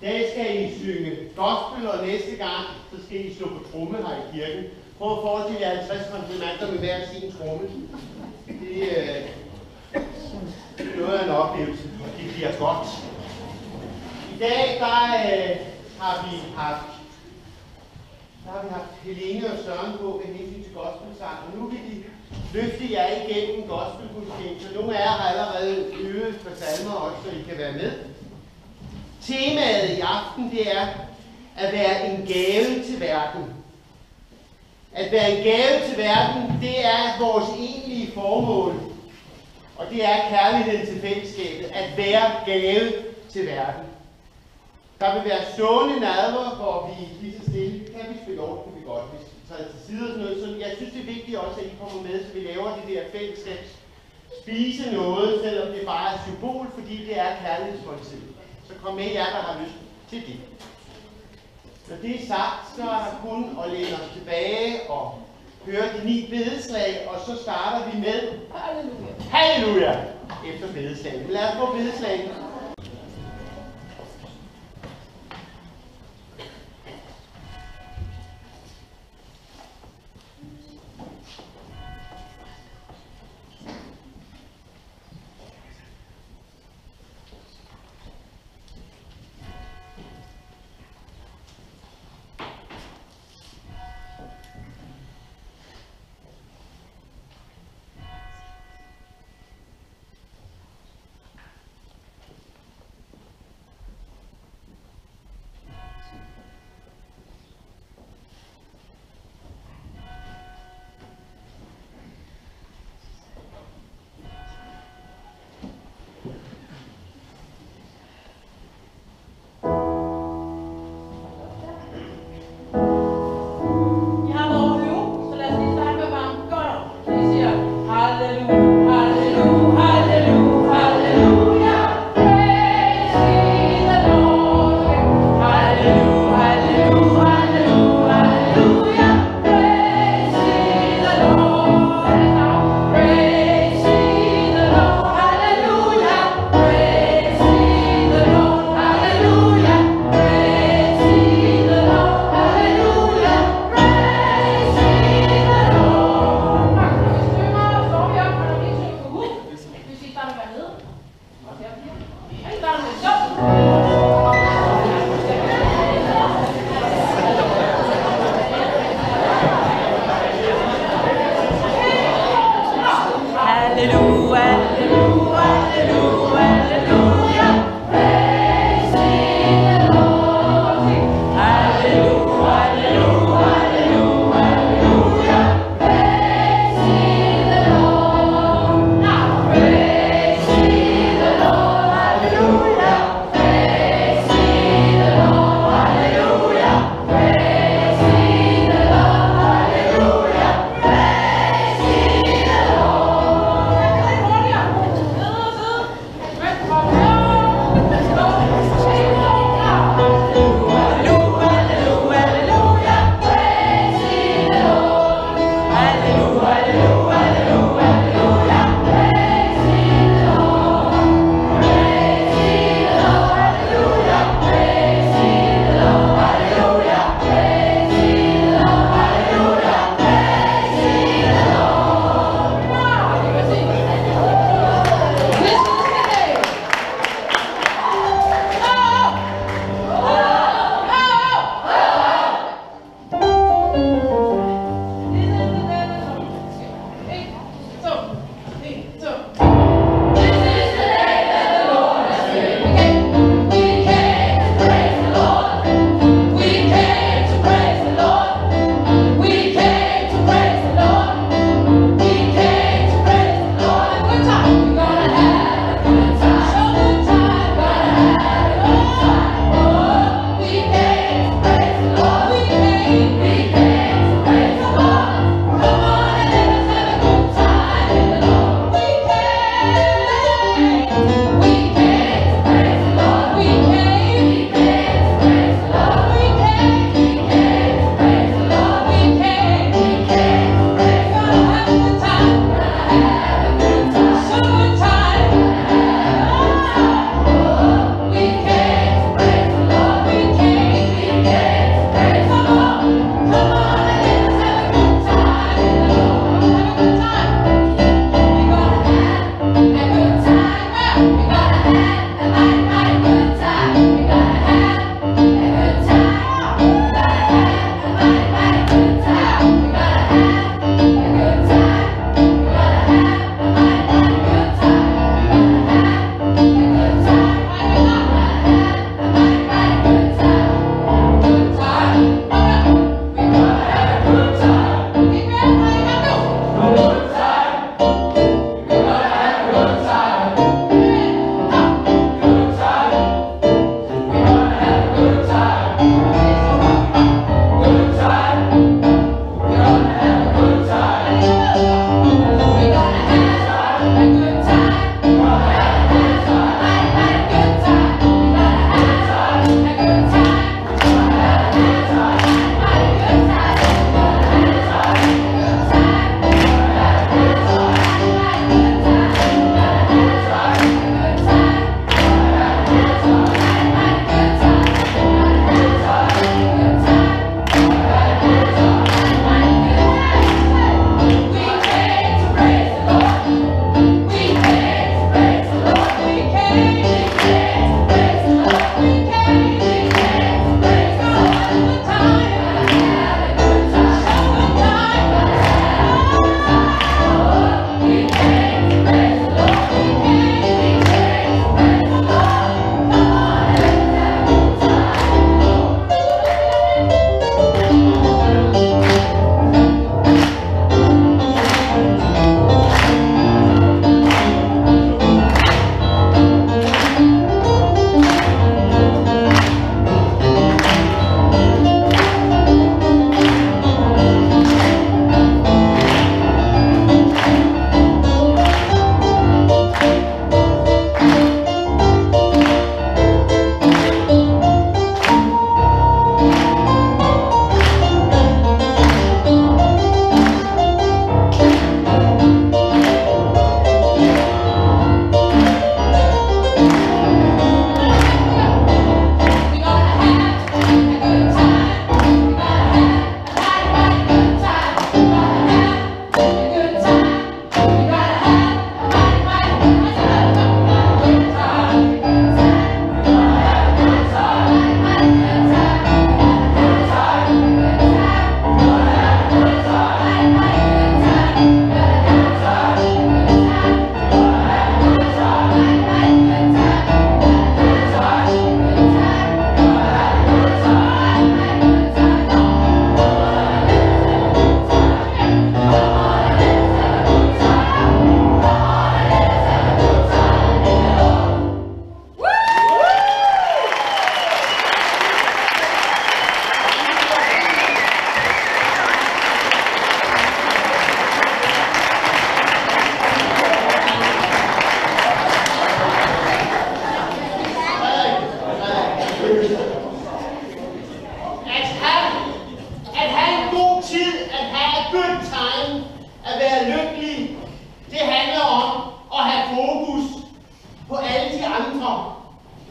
dag skal I synge gospel, og næste gang, så skal I slå på tromme her i kirken. Prøv at forestille jer 50 konfirmander med hver sin tromme. Det er noget af en oplevelse, og det bliver godt. I dag, har vi haft Helene og Søren på med hensyn til gospelsang, og nu vil de løfte jer igennem en gospelgudstjeneste. Nogle af jer har allerede øvet på salmer også, så I kan være med. Temaet i aften, det er at være en gave til verden. At være en gave til verden, det er vores egentlige formål. Og det er kærligheden til fællesskabet, at være gave til verden. Der vil være stående nadver, hvor vi lige så stille, kan vi spille over, kan vi godt, hvis vi tager til side og sådan noget. Så jeg synes, det er vigtigt også, at I kommer med, så vi laver det der fællesskabs. Spise noget, selvom det bare er symbol, fordi det er kærlighedsmåltid. Så kom med jer, der har lyst til det. Når det er sagt, så er der kun at læne os tilbage og høre de 9 bedeslag, og så starter vi med Halleluja. Halleluja! Efter bedeslagen. Lad os få bedeslagen.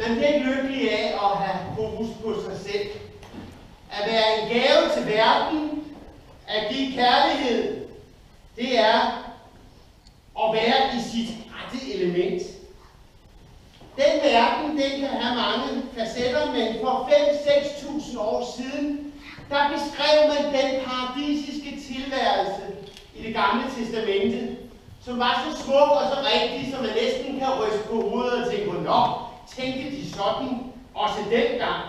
Man bliver ikke lykkelig af at have fokus på sig selv. At være en gave til verden, at give kærlighed, det er at være i sit rette element. Den verden, den kan have mange facetter, men for 5-6.000 år siden, der beskrev man den paradisiske tilværelse i det gamle testamente, som var så smuk og så rigtig, som man næsten kan ryste på hovedet og tænke, nå, tænkte de sådan også dengang.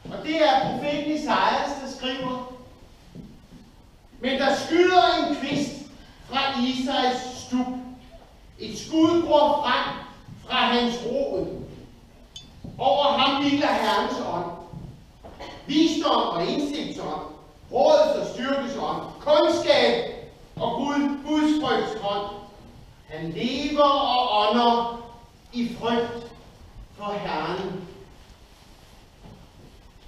Og det er profeten Esajas, der skriver. Men der skyder en kvist fra Isais stup. Et skud går frem fra hans rod. Over ham hviler Herrens ånd. Visdom og indsigtsånd. Rådets og styrkes ånd. Kundskab og Guds frygtsånd. Han lever og ånder i frygt for Herren.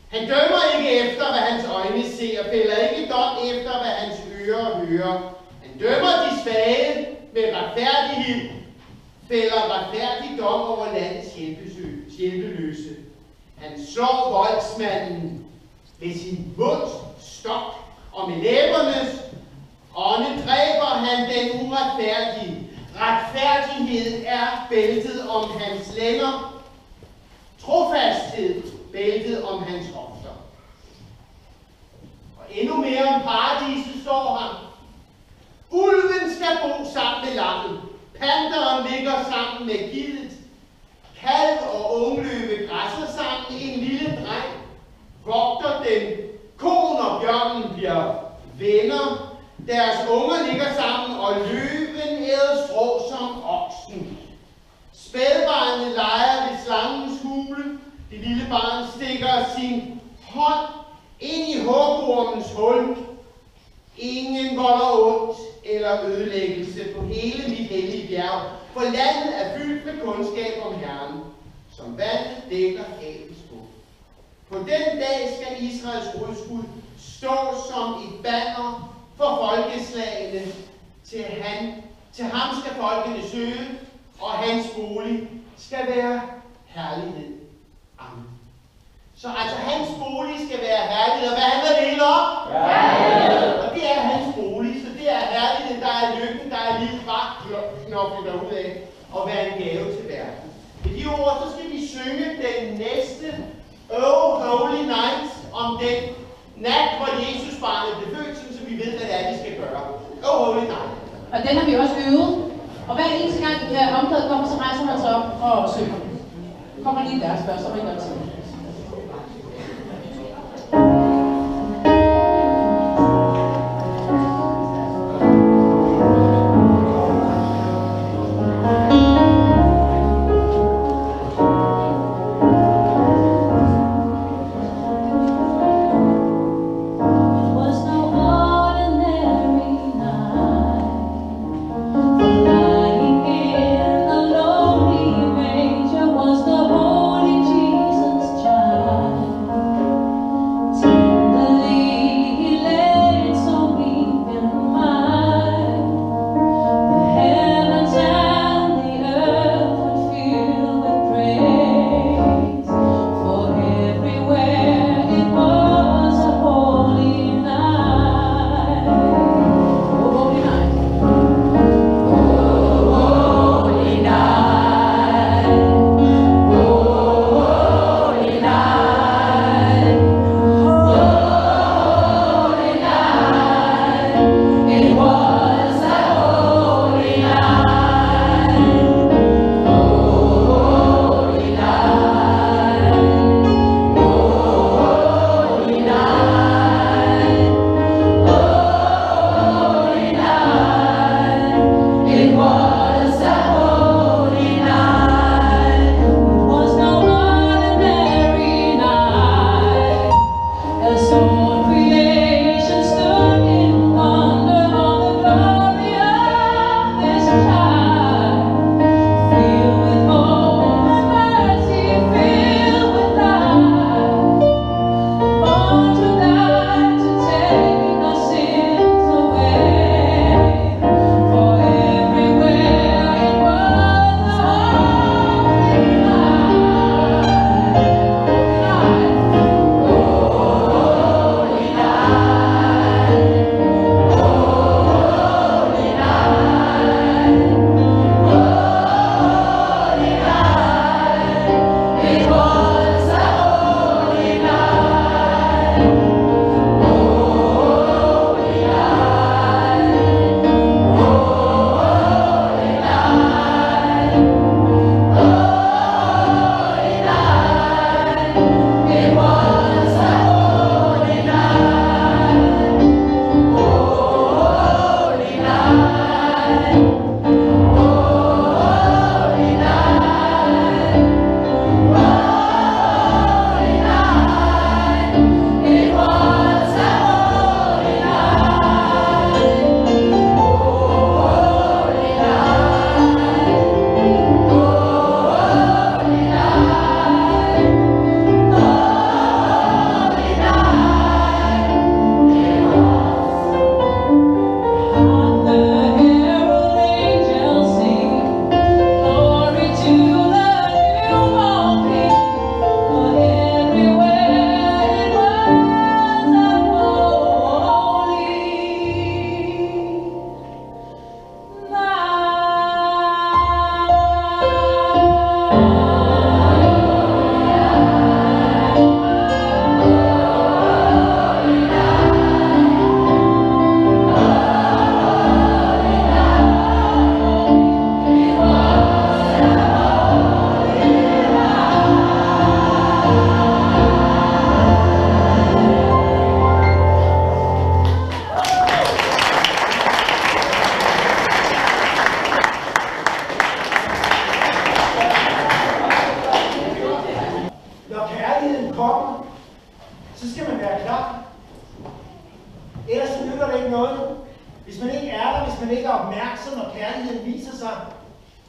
Han dømmer ikke efter, hvad hans øjne ser, fælder ikke dom efter, hvad hans ører hører. Han dømmer de svage med retfærdighed, fælder retfærdig dom over landets hjælpeløse. Han slår voldsmanden med sin munds stok, og med læbernes ånde dræber han den uretfærdige. Retfærdighed er bæltet om hans længer, trofasthed bæltet om hans hofter. Og endnu mere om paradiset står han. Ulven skal bo sammen med lammet. Panteren ligger sammen med gildet. Kalv og ungløve græsser sammen. En lille dreng vogter dem. Koen og bjørnen bliver venner. Deres unger ligger sammen, og løven æder strå som oksen. Spædbarnet leger ved slangens hule. Det lille barn stikker sin hånd ind i hugormens hul. Ingen volder ondt eller ødelæggelse på hele mit hellige bjerg, for landet er fyldt med kundskab om Herren, som vandet dækker havets bund. På den dag skal Israels rodskud stå som et banner for folkeslagene. Til ham skal folkene søge, og hans bolig skal være herlighed. Amen. Så altså hans bolig skal være herlighed. Og hvad handler det hele om? Herlighed. Og det er hans bolig, så det er herlighed, der er lykken, der er livet fra knoklet derudaf og være en gave til verden. I de ord, så skal vi synge den næste Oh Holy Night om den nat, hvor Jesus barnet blev født, så vi ved, hvad det er, vi skal gøre. Oh Holy Night. Og den har vi også øvet. Og hver eneste gang omkvædet kommer, så rejser man sig op og synger. Kommer lige deres først, så må I godt sige. Was the Holy Jesus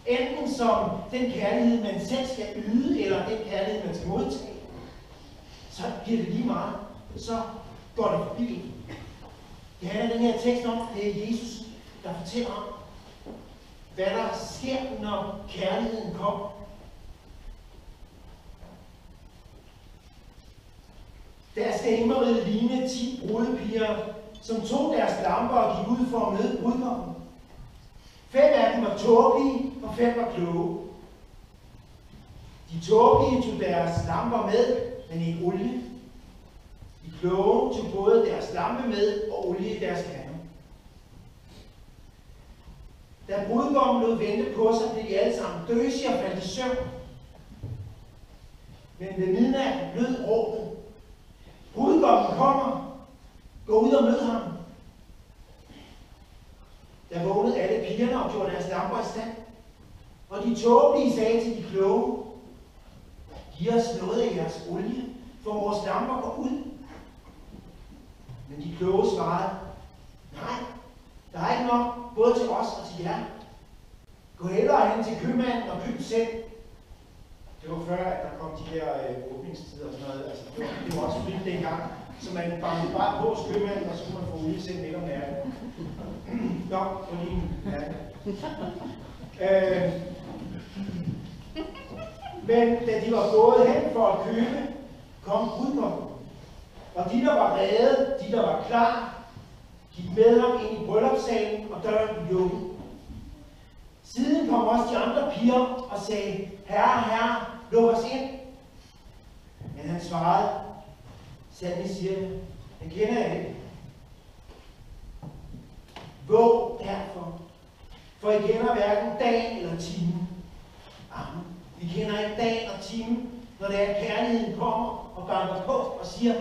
enten som den kærlighed, man selv skal yde, eller den kærlighed, man skal modtage, så bliver det lige meget. Så går det forbi. Det handler den her tekst om, det er Jesus, der fortæller om, hvad der sker, når kærligheden kommer. Der skal himmeriget ligne 10 brudepiger, som tog deres lamper og gik ud for at møde brudgommen. 5 af dem var tåbelige, og 5 var kloge. De tåbelige tog deres lamper med, men ikke olie. De kloge tog både deres lampe med og olie i deres kander. Da brudgommen lod vente på sig, blev de alle sammen døsige og faldt i søvn. Men ved midnat lød råbet: brudgommen kommer! Gå ud og mød ham! Der vågnede alle pigerne og gjorde deres lamper i stand. Og de tåbelige sagde til de kloge: giv os noget af jeres olie, for vores lamper går ud. Men de kloge svarede: nej, der er ikke nok, både til os og til jer. Gå hellere hen til købmanden og køb selv. Det var før, at der kom de her åbningstider og sådan noget. Altså, det var også fint dengang. Så man bankede bare på købmanden, og så kunne man få olie selv midt om natten. Nå, på lige ja. Men da de var gået hen for at købe, kom brudgommen. Og de, der var rede, de, der var klar, gik med ham ind i bryllupssalen, og døren blev lukket. Siden kom også de andre piger og sagde: herre, herre, luk os ind. Men han svarede: sandelig siger jeg kender jer ikke. Våg derfor, for I kender hverken dagen eller timen. Amen. Vi kender ikke dagen og timen, når det er, kærligheden kommer og banker på og siger: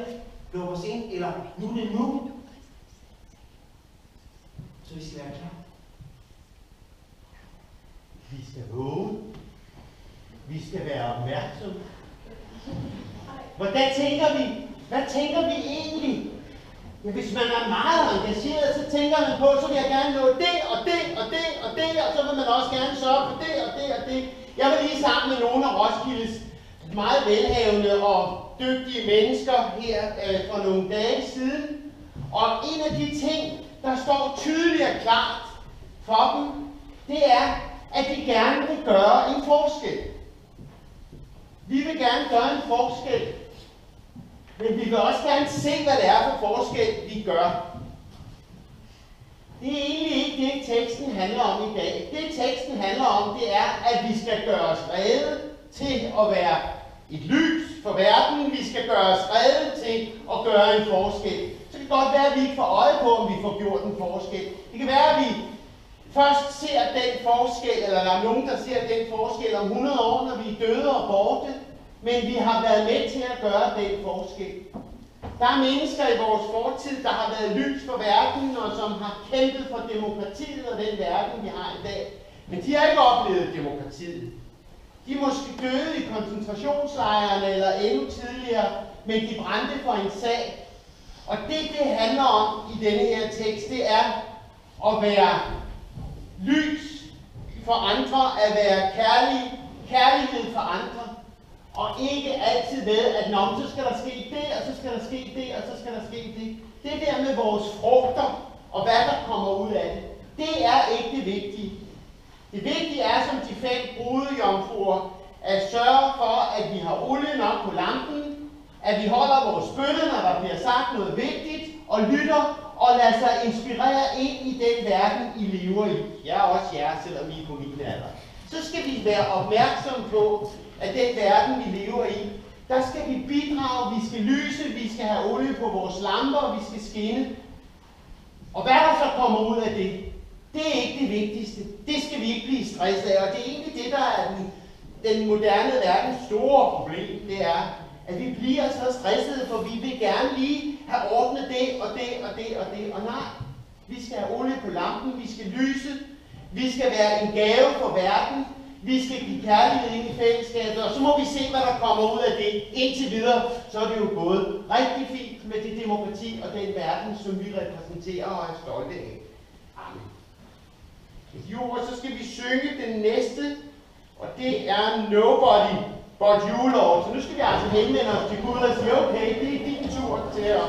luk os ind, eller nu er det nu. Så vi skal være klar. Vi skal våge. Vi skal være opmærksomme. Hvordan tænker vi? Hvad tænker vi egentlig? Ja, hvis man er meget engageret, så tænker man på, så vil jeg gerne nå det, og det, og det, og det, og så vil man også gerne sørge for det, og det, og det. Jeg var lige sammen med nogle af Roskildes meget velhavende og dygtige mennesker her for nogle dage siden. Og en af de ting, der står tydeligt og klart for dem, det er, at de gerne vil gøre en forskel. Vi vil gerne gøre en forskel. Men vi vil også gerne se, hvad det er for forskel, vi gør. Det er egentlig ikke det, teksten handler om i dag. Det, teksten handler om, det er, at vi skal gøre os rede til at være et lys for verden. Vi skal gøre os rede til at gøre en forskel. Så det kan godt være, at vi ikke får øje på, om vi får gjort en forskel. Det kan være, at vi først ser den forskel, eller der er nogen, der ser den forskel om 100 år, når vi er døde og borte. Men vi har været med til at gøre den forskel. Der er mennesker i vores fortid, der har været lys for verden, og som har kæmpet for demokratiet og den verden, vi har i dag. Men de har ikke oplevet demokratiet. De er måske døde i koncentrationslejrene eller endnu tidligere, men de brændte for en sag. Og det handler om i denne her tekst, det er at være lys for andre, at være kærlighed for andre. Og ikke altid ved, at så skal der ske det, og så skal der ske det, og så skal der ske det. Det der med vores frugter, og hvad der kommer ud af det, det er ikke det vigtige. Det vigtige er, som de 5 brudejomfruer, at sørge for, at vi har olie nok på lampen, at vi holder vores bønne, når der bliver sagt noget vigtigt, og lytter, og lader sig inspirere ind i den verden, I lever i. Jeg er også jer, selvom I er på min alder. Så skal vi være opmærksomme på, at den verden, vi lever i, der skal vi bidrage, vi skal lyse, vi skal have olie på vores lamper, og vi skal skinne. Og hvad der så kommer ud af det, det er ikke det vigtigste. Det skal vi ikke blive stresset af, og det er egentlig det, der er den moderne verdens store problem. Det er, at vi bliver så stressede, for vi vil gerne lige have ordnet det, og det, og det, og det, og nej. Vi skal have olie på lampen, vi skal lyse, vi skal være en gave for verden, vi skal give kærlighed ind i fællesskabet, og så må vi se, hvad der kommer ud af det. Indtil videre, så er det jo gået rigtig fint med det demokrati og den verden, som vi repræsenterer og er stolte af. Amen. Med de ord, så skal vi synge den næste, og det er Nobody But You, Lord. Så nu skal vi altså henvende os til Gud og sige, okay, det er din tur til at...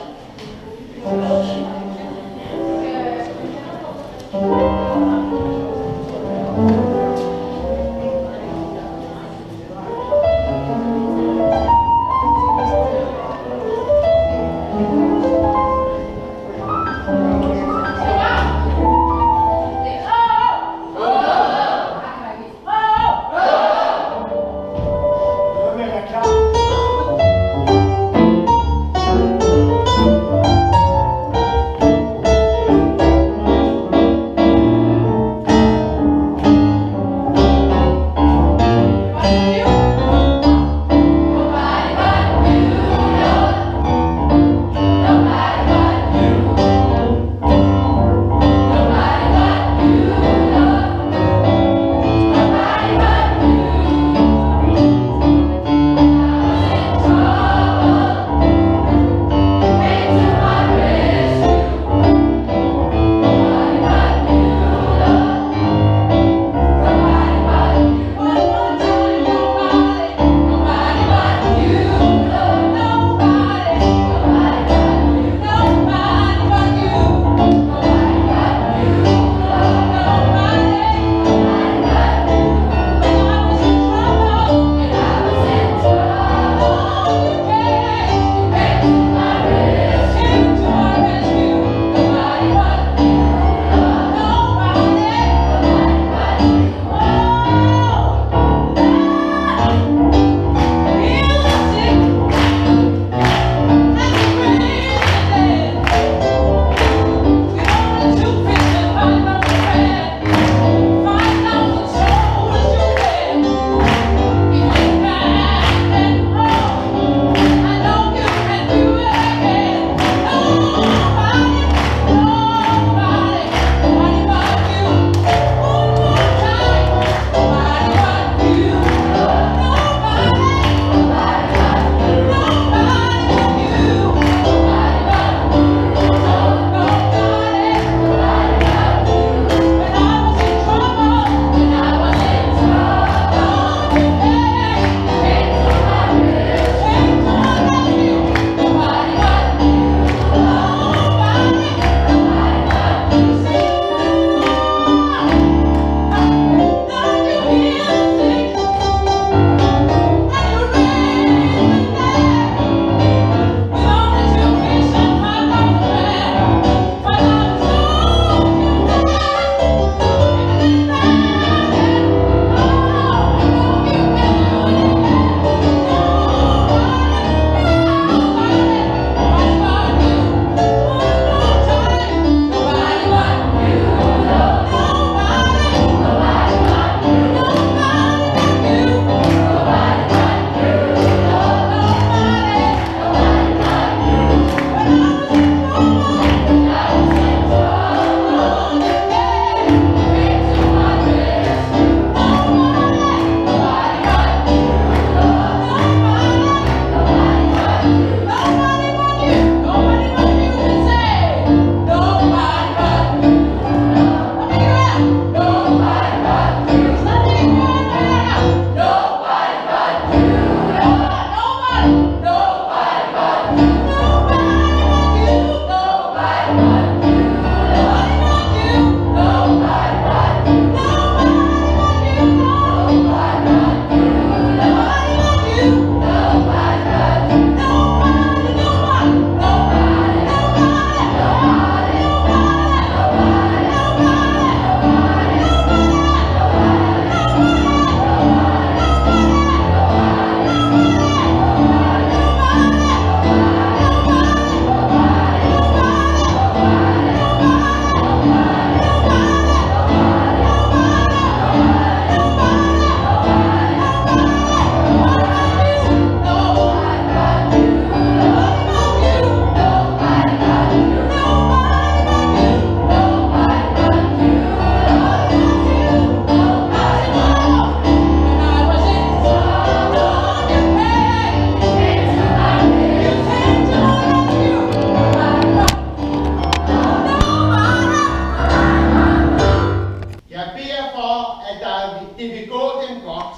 det vil gå dem godt,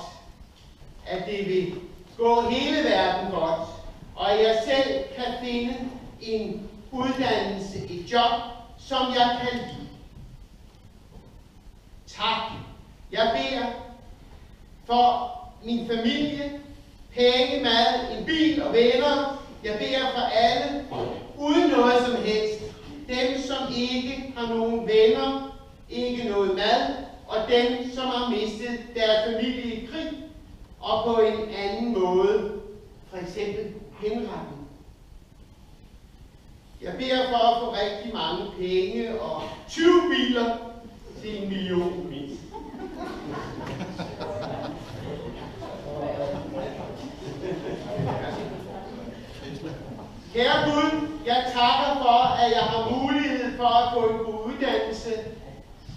at det vil gå hele verden godt, og at jeg selv kan finde en uddannelse, et job, som jeg kan lide. Tak. Jeg beder for min familie, penge, mad, en bil og venner. Jeg beder for alle, uden noget som helst. Dem, som ikke har nogen venner, ikke noget mad, og dem, som har mistet deres familie i krig, og på en anden måde, for eksempel henretning. Jeg beder for at få rigtig mange penge og 20 biler til 1 million mindst. Kære Gud, jeg takker for, at jeg har mulighed for at få en god uddannelse.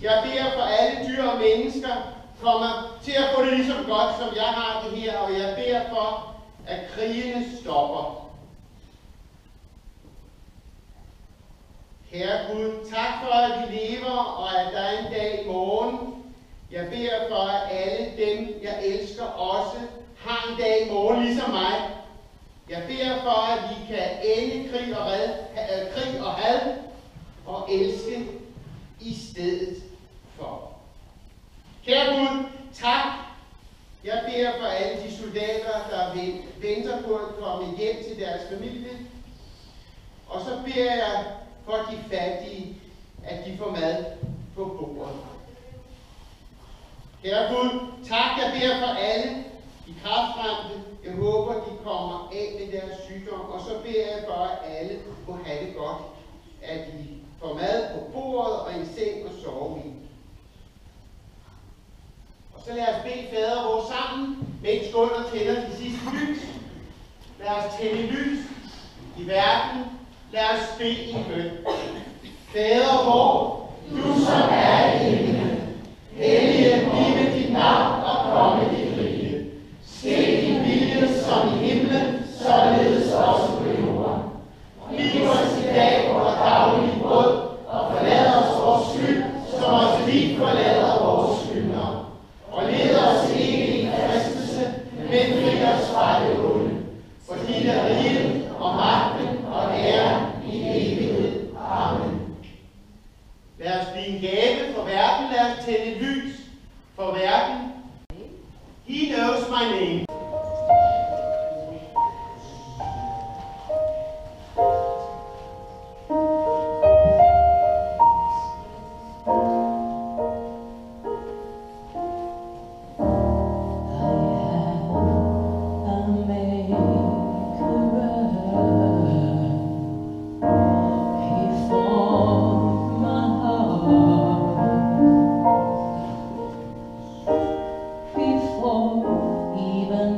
Jeg beder for alle dyr og mennesker kommer til at få det lige så godt, som jeg har det her, og jeg beder for, at krigene stopper. Kære Gud, tak for, at vi lever, og at der er en dag i morgen. Jeg beder for, at alle dem, jeg elsker, også har en dag i morgen, ligesom mig. Jeg beder for, at vi kan ende krig og had og elske i stedet for. Kære Gud, tak. Jeg beder for alle de soldater, der venter på at komme hjem til deres familie. Og så beder jeg for de fattige, at de får mad på bordet. Kære Gud, tak. Jeg beder for alle de kræftramte. Jeg håber, de kommer af med deres sygdom. Og så beder jeg for, at alle må have det godt. At de får mad på bordet og en seng at sove i. Og så lad os bede Fader vor sammen, mens Gunnar tænder de sidste lys. Lad os tænde lys i verden. Lad os bede en bøn. Fader vor, du som er i himlen, helliget blive dit navn og komme dit rige. Ske din vilje som i himlen, således også på jorden. Giv os i dag vores daglige brød, og forlad os vores skyld, som også vi forlader vores skyldnere. Og led os ikke i fristelse, men fri os fra det onde. For dit er riget og magten og æren i evighed. Amen. Lad os blive en gave for verden. Lad os tænde lys for verden. He knows my name. Even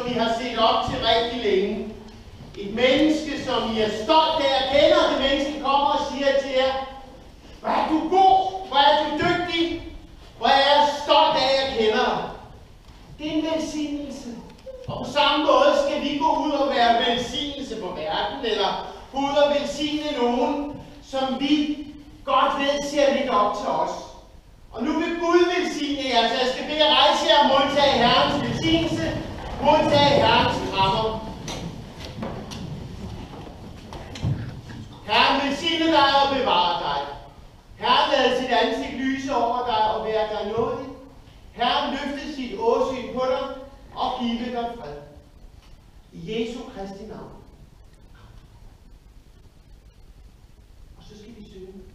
vi har set op til rigtig længe. Et menneske, som I er stolt af at kende, og det menneske kommer og siger til jer, hvor er du god, hvor er du dygtig, hvor er jeg stolt af at kende dig. Det er en velsignelse. Og på samme måde skal vi gå ud og være velsignelse på verden, eller gå ud og velsigne nogen, som vi godt ved ser lidt op til os. Og nu vil Gud velsigne jer, så jeg skal bede jer rejse jer og modtage Herrens velsignelse, modtage Herrens krammer. Herren velsigne dig og bevare dig. Herren lade sit ansigt lyse over dig og være dig nådig. Herren løfte sit åsyn på dig og give dig fred. I Jesu Kristi navn. Og så skal vi synge.